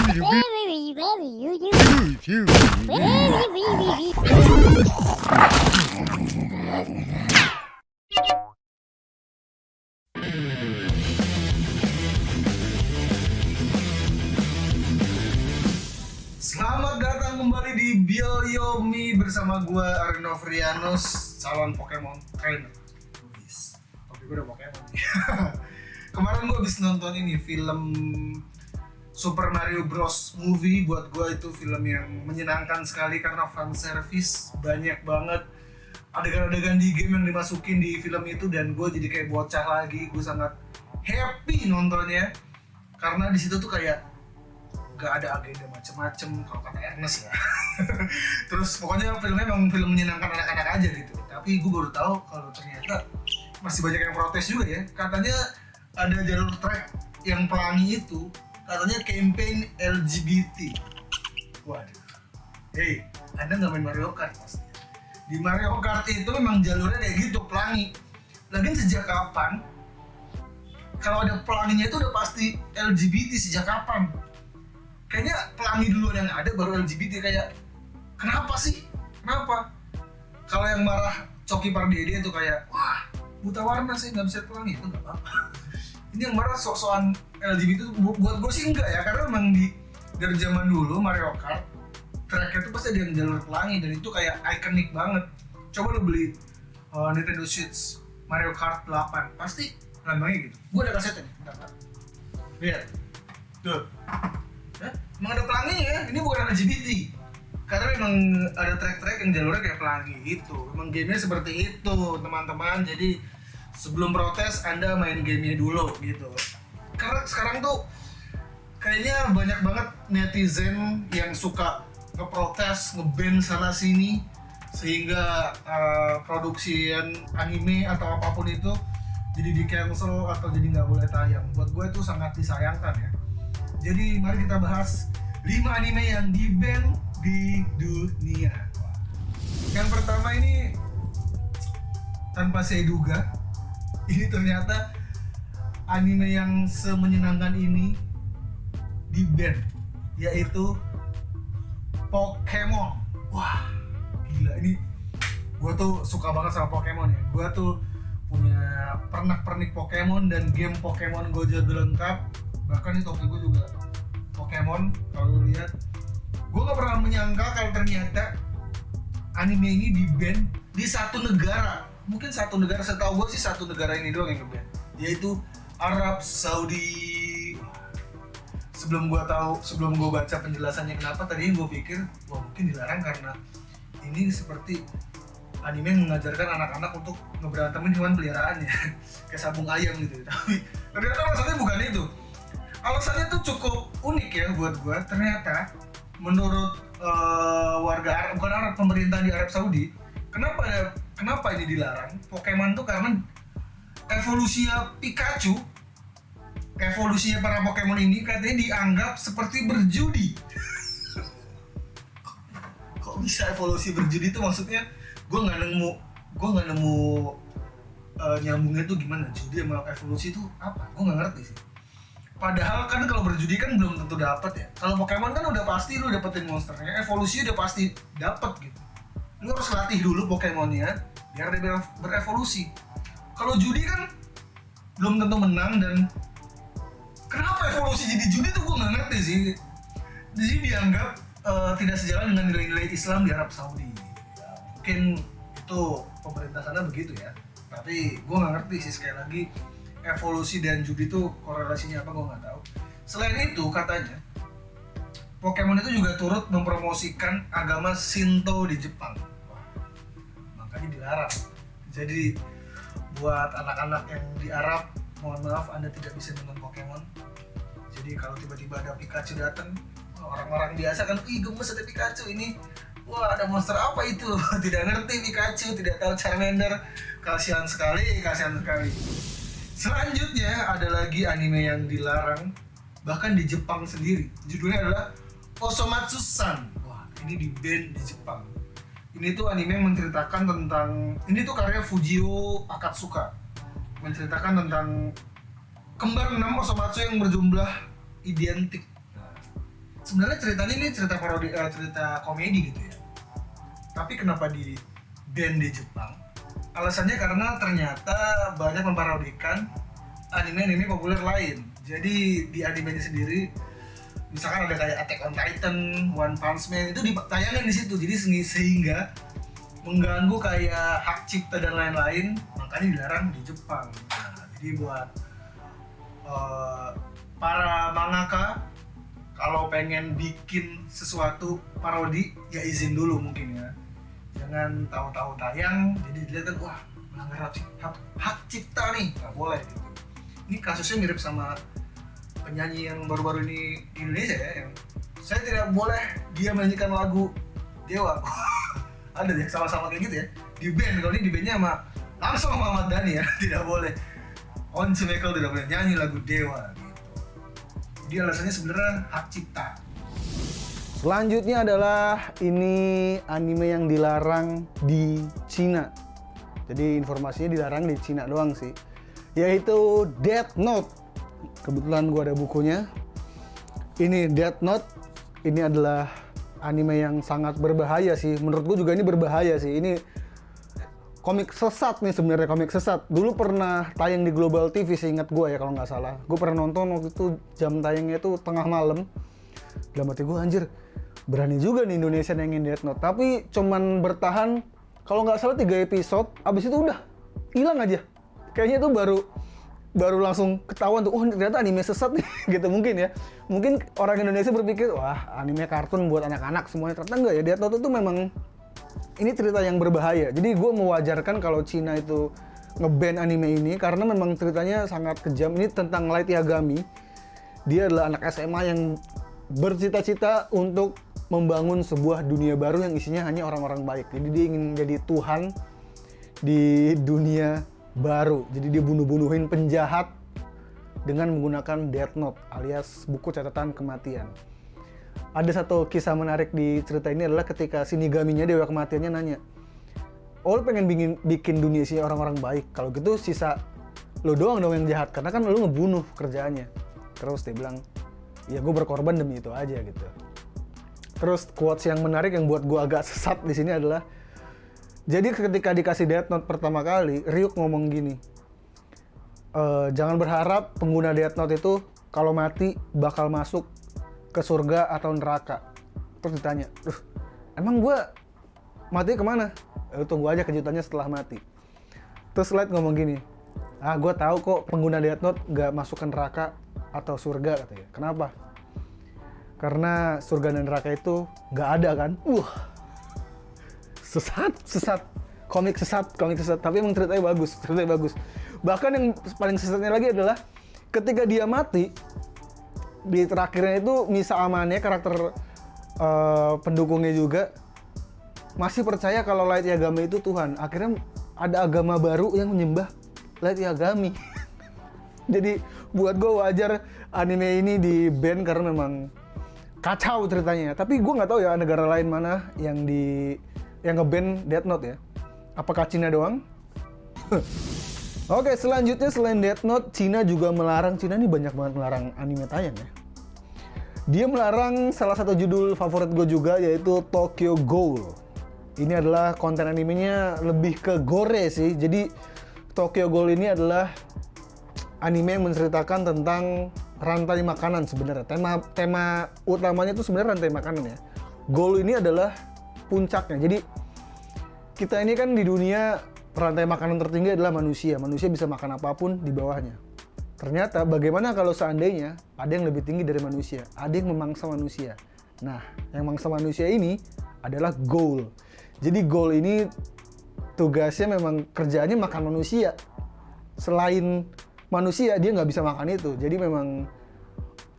Selamat datang kembali di Bioyomi bersama gue Arino Frianus, calon Pokemon trainer. Tapi gue udah Pokemon. Kemarin gue habis nonton ini film Super Mario Bros. Movie. Buat gue itu film yang menyenangkan sekali karena fan service banyak banget. Adegan-adegan di game yang dimasukin di film itu dan gue jadi kayak bocah lagi. Gue sangat happy nontonnya karena di situ tuh kayak gak ada agenda macem-macem kalau kata Ernest ya. Terus pokoknya filmnya memang film menyenangkan anak-anak aja gitu. Tapi gue baru tahu kalau ternyata masih banyak yang protes juga ya. Katanya ada jalur track yang pelangi itu katanya campaign LGBT. Waduh. Hey, Anda nggak main Mario Kart pasti. Di Mario Kart itu memang jalurnya kayak gitu, pelangi. Lagian sejak kapan? Kalau ada pelanginya itu udah pasti LGBT sejak kapan? Kayaknya pelangi duluan yang ada baru LGBT. Kayak kenapa sih? Kenapa? Kalau yang marah Coki Pardede itu kayak wah buta warna sih nggak bisa pelangi, itu nggak apa-apa. Ini yang marah sok-sokan LGBT itu buat gue sih enggak ya, karena memang dari zaman dulu Mario Kart tracknya tuh pasti ada yang jalur pelangi dan itu kayak ikonik banget. Coba lu beli Nintendo Switch Mario Kart 8 pasti lambangnya gitu. Gue ada kasetnya nih, bentar. Lihat tuh. Emang ada pelangi ya, ini bukan LGBT. Karena memang ada track-track yang jalurnya kayak pelangi gitu. Memang gamenya seperti itu teman-teman. Jadi sebelum protes Anda main gamenya dulu gitu. Karena sekarang tuh kayaknya banyak banget netizen yang suka ngeprotes, nge-ban sana sini sehingga produksian anime atau apapun itu jadi di-cancel atau jadi nggak boleh tayang. Buat gue itu sangat disayangkan ya. Jadi mari kita bahas 5 anime yang di-ban di dunia. Yang pertama ini tanpa saya duga, ini ternyata anime yang semenyenangkan ini di-ban, yaitu Pokemon. Wah, gila ini. Gua tuh suka banget sama Pokemon ya. Gua tuh punya pernak-pernik Pokemon dan game Pokemon gue jago lengkap. Bahkan di topi gue juga Pokemon. Kalau lu lihat, gue gak pernah menyangka kalau ternyata anime ini di-ban di satu negara. Mungkin satu negara, setahu gue sih satu negara ini doang yang nge-ban, yaitu Arab Saudi. Sebelum gue baca penjelasannya kenapa, tadinya gue pikir wah mungkin dilarang karena ini seperti anime yang mengajarkan anak-anak untuk ngeberantemin hewan peliharaannya kayak sabung ayam gitu. Tapi ternyata alasannya bukan itu. Alasannya tuh cukup unik ya buat gue. Ternyata menurut warga Arab, bukan Arab, pemerintah di Arab Saudi, kenapa ini dilarang Pokemon tuh karena evolusinya Pikachu, evolusinya para Pokemon ini katanya dianggap seperti berjudi. Kok bisa evolusi berjudi itu maksudnya? Gue nggak nemu nyambungnya tuh gimana, judi sama evolusi itu apa? Gue nggak ngerti sih. Padahal kan kalau berjudi kan belum tentu dapat ya. Kalau Pokemon kan udah pasti lu dapetin monsternya, evolusi udah pasti dapet gitu. Lu harus latih dulu Pokemonnya biar dia berevolusi. Kalau judi kan belum tentu menang, dan kenapa evolusi jadi judi tuh gue nggak ngerti sih. Jadi dianggap tidak sejalan dengan nilai-nilai Islam di Arab Saudi. Ya, mungkin itu pemerintah sana begitu ya. Tapi gue nggak ngerti sih, sekali lagi evolusi dan judi itu korelasinya apa gue nggak tahu. Selain itu katanya Pokemon itu juga turut mempromosikan agama Shinto di Jepang. Wah, makanya dilarang. Jadi buat anak-anak yang di Arab, mohon maaf Anda tidak bisa nonton Pokemon. Jadi kalau tiba-tiba ada Pikachu datang, orang-orang biasa kan, ih gemes ada Pikachu ini. Wah ada monster apa itu? Tidak ngerti Pikachu, tidak tahu Charmander. Kasihan sekali. Selanjutnya ada lagi anime yang dilarang bahkan di Jepang sendiri. Judulnya adalah Osomatsu-san. Wah, ini di-ban di Jepang. Ini tuh anime yang menceritakan tentang, ini tuh karya Fujio Akatsuka. Menceritakan tentang kembar 6 Osomatsu yang berjumlah identik. sebenarnya ceritanya ini cerita parodi, cerita komedi gitu ya. Tapi kenapa di band di Jepang? Alasannya karena ternyata banyak memparodikan anime-anime populer lain. Jadi di animenya sendiri, misalkan ada kayak Attack on Titan, One Punch Man, itu ditayangin di situ. Jadi sehingga mengganggu kayak hak cipta dan lain-lain, makanya dilarang di Jepang. Nah, jadi buat para mangaka kalau pengen bikin sesuatu parodi ya izin dulu mungkin ya, jangan tahu-tahu tayang jadi dilihat kan wah melanggar hak cipta nih, nggak boleh gitu. Ini kasusnya mirip sama penyanyi yang baru-baru ini di Indonesia ya, yang saya tidak boleh dia menyanyikan lagu Dewa. Ada ya sama-sama kayak gitu ya di band. Kalau ini di bandnya langsung sama Ahmad Dhani ya, tidak boleh. Once Michael tidak boleh nyanyi lagu Dewa gitu. Jadi alasannya sebenarnya hak cipta. Selanjutnya adalah ini anime yang dilarang di Cina. Jadi informasinya dilarang di Cina doang sih. Yaitu Death Note. Kebetulan gua ada bukunya. Ini Death Note. Ini adalah anime yang sangat berbahaya sih. Menurut gua juga ini berbahaya sih. Ini komik sesat nih sebenarnya, komik sesat. Dulu pernah tayang di Global TV seingat gue ya kalau nggak salah. Gue pernah nonton waktu itu, jam tayangnya itu tengah malam. Dalam hati gue anjir, berani juga nih Indonesia nayangin Death Note. Tapi cuman bertahan kalau nggak salah 3 episode, abis itu udah hilang aja. Kayaknya itu baru langsung ketahuan tuh, oh ternyata anime sesat nih gitu mungkin ya. Mungkin orang Indonesia berpikir, wah anime kartun buat anak-anak semuanya. Ternyata enggak ya, Death Note itu memang ini cerita yang berbahaya. Jadi gue mewajarkan kalau Cina itu nge-ban anime ini karena memang ceritanya sangat kejam. Ini tentang Light Yagami. Dia adalah anak SMA yang bercita-cita untuk membangun sebuah dunia baru yang isinya hanya orang-orang baik. Jadi dia ingin menjadi Tuhan di dunia baru. Jadi dia bunuh-bunuhin penjahat dengan menggunakan Death Note alias buku catatan kematian. Ada satu kisah menarik di cerita ini adalah ketika Shinigaminya, dewa kematiannya, nanya, oh lu pengen bikin dunia sih orang-orang baik, kalau gitu sisa lu doang dong yang jahat, karena kan lu ngebunuh kerjaannya. Terus dia bilang, ya gue berkorban demi itu aja gitu. Terus quotes yang menarik yang buat gue agak sesat di sini adalah, jadi ketika dikasih Death Note pertama kali, Ryuk ngomong gini, jangan berharap pengguna Death Note itu kalau mati bakal masuk ke surga atau neraka. Terus ditanya, emang gue mati kemana? Tunggu aja kejutannya setelah mati. Terus Light ngomong gini, gue tahu kok pengguna Death Note gak masuk ke neraka atau surga katanya. Kenapa? Karena surga dan neraka itu gak ada kan? Sesat. Komik sesat. Tapi emang ceritanya bagus. Bahkan yang paling sesatnya lagi adalah ketika dia mati, di terakhirnya itu Misa Amane, karakter pendukungnya juga masih percaya kalau Light Yagami itu Tuhan. Akhirnya ada agama baru yang menyembah Light Yagami. Jadi buat gue wajar anime ini di ban karena memang kacau ceritanya. Tapi gue nggak tahu ya negara lain mana yang nge-ban Death Note ya. Apakah Cina doang? Oke, selanjutnya selain Death Note, Cina juga melarang, Cina ini banyak banget melarang anime tayang ya. Dia melarang salah satu judul favorit gue juga, yaitu Tokyo Ghoul. Ini adalah konten animenya lebih ke gore sih. Jadi Tokyo Ghoul ini adalah anime yang menceritakan tentang rantai makanan sebenarnya. Tema utamanya itu sebenarnya rantai makanan ya. Ghoul ini adalah puncaknya. Jadi kita ini kan di dunia, rantai makanan tertinggi adalah manusia. Manusia bisa makan apapun di bawahnya. Ternyata bagaimana kalau seandainya ada yang lebih tinggi dari manusia? Ada yang memangsa manusia. Nah, yang memangsa manusia ini adalah Ghoul. Jadi Ghoul ini tugasnya memang kerjaannya makan manusia. Selain manusia, dia nggak bisa makan itu. Jadi memang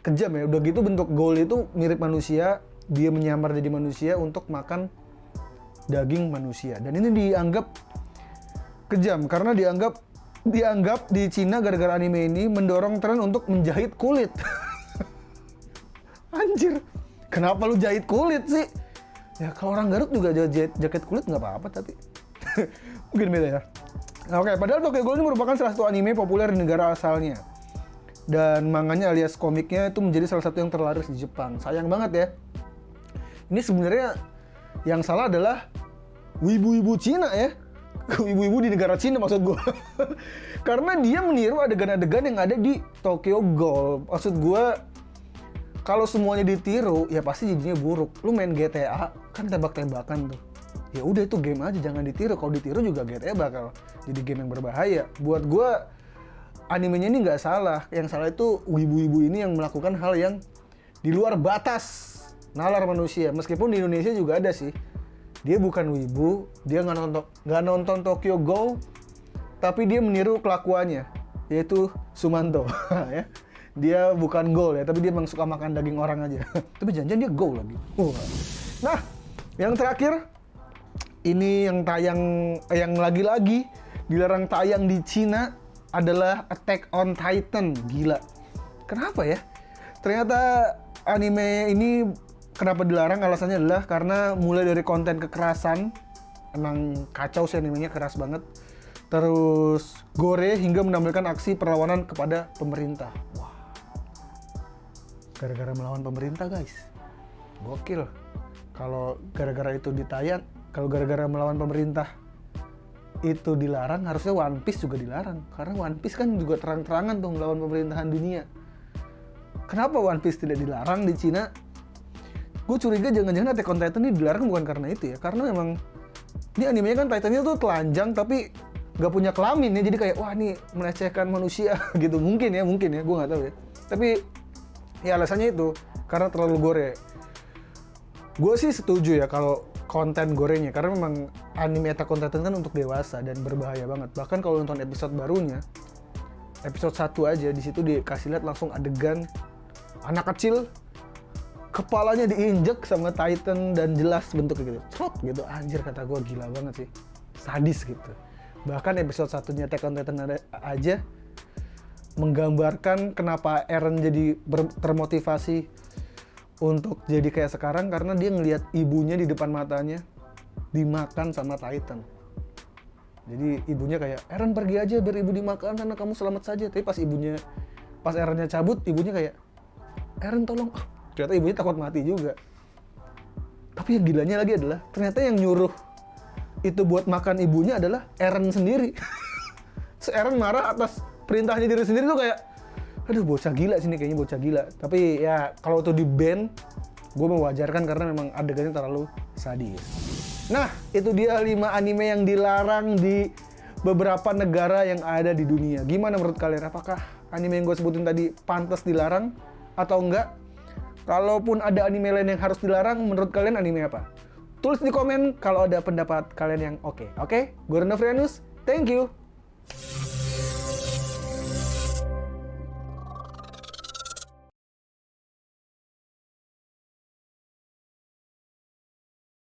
kejam ya. Udah gitu bentuk Ghoul itu mirip manusia. Dia menyamar jadi manusia untuk makan daging manusia. Dan ini dianggap kejam karena dianggap di Cina gara-gara anime ini mendorong tren untuk menjahit kulit. Anjir, kenapa lu jahit kulit sih? Ya kalau orang Garut juga jaket kulit nggak apa-apa tapi mungkin beda ya. Oke, padahal Tokyo Ghoul ini merupakan salah satu anime populer di negara asalnya. dan manganya alias komiknya itu menjadi salah satu yang terlaris di Jepang. Sayang banget ya. Ini sebenarnya yang salah adalah wibu-wibu Cina ya. Wibu-wibu di negara Cina maksud gue. Karena dia meniru adegan-adegan yang ada di Tokyo Ghoul. Maksud gue, kalau semuanya ditiru, ya pasti jadinya buruk. Lu main GTA, kan tembak-tembakan tuh. Ya udah itu game aja, jangan ditiru. Kalau ditiru juga GTA bakal jadi game yang berbahaya. Buat gue, animenya ini nggak salah. Yang salah itu wibu-wibu ini yang melakukan hal yang di luar batas nalar manusia. Meskipun di Indonesia juga ada sih. Dia bukan wibu, dia nggak nonton Tokyo Ghoul, tapi dia meniru kelakuannya, yaitu Sumanto. Ya. Dia bukan Ghoul ya, tapi dia memang suka makan daging orang aja. Tapi jangan-jangan dia Ghoul lagi. Nah, yang terakhir, ini yang lagi-lagi dilarang tayang di Cina adalah Attack on Titan. Gila. Kenapa ya? Ternyata anime ini kenapa dilarang? Alasannya adalah karena mulai dari konten kekerasan, emang kacau sih animenya, keras banget. Terus gore hingga menampilkan aksi perlawanan kepada pemerintah. Wah. Gara-gara melawan pemerintah, guys. Gokil. Kalau gara-gara itu ditayang, kalau gara-gara melawan pemerintah itu dilarang, harusnya One Piece juga dilarang. Karena One Piece kan juga terang-terangan tuh melawan pemerintahan dunia. Kenapa One Piece tidak dilarang di Cina? Gue curiga jangan-jangan Attack on Titan ini dilarang bukan karena itu ya. Karena memang ini animenya kan Titannya tuh telanjang tapi gak punya kelamin ya. Jadi kayak wah ini melecehkan manusia gitu. Mungkin ya, gue gak tahu ya. Tapi ya alasannya itu karena terlalu gore. Gue sih setuju ya kalau konten gorengnya, karena memang anime Attack on Titan kan untuk dewasa dan berbahaya banget. Bahkan kalau nonton episode barunya, episode 1 aja, di situ dikasih lihat langsung adegan anak kecil kepalanya diinjek sama Titan dan jelas bentuknya gitu. Crot gitu, anjir kata gue gila banget sih. Sadis gitu. Bahkan episode 1-nya Attack on Titan aja menggambarkan kenapa Eren jadi termotivasi untuk jadi kayak sekarang karena dia ngelihat ibunya di depan matanya dimakan sama Titan. Jadi ibunya kayak, Eren pergi aja biar ibu dimakan karena kamu selamat saja. Tapi pas Erennya cabut, ibunya kayak, Eren tolong. Ternyata ibunya takut mati juga. Tapi yang gilanya lagi adalah, ternyata yang nyuruh itu buat makan ibunya adalah Eren sendiri. Terus Eren marah atas perintahnya diri sendiri tuh kayak, aduh bocah gila sini kayaknya, bocah gila. Tapi ya kalau itu di ban, gue mewajarkan karena memang adegannya terlalu sadis. Nah, itu dia 5 anime yang dilarang di beberapa negara yang ada di dunia. Gimana menurut kalian? Apakah anime yang gue sebutin tadi pantas dilarang atau enggak? Kalaupun ada anime lain yang harus dilarang, menurut kalian anime apa? Tulis di komen kalau ada pendapat kalian yang oke. Oke? Gue Reno Frianus, thank you!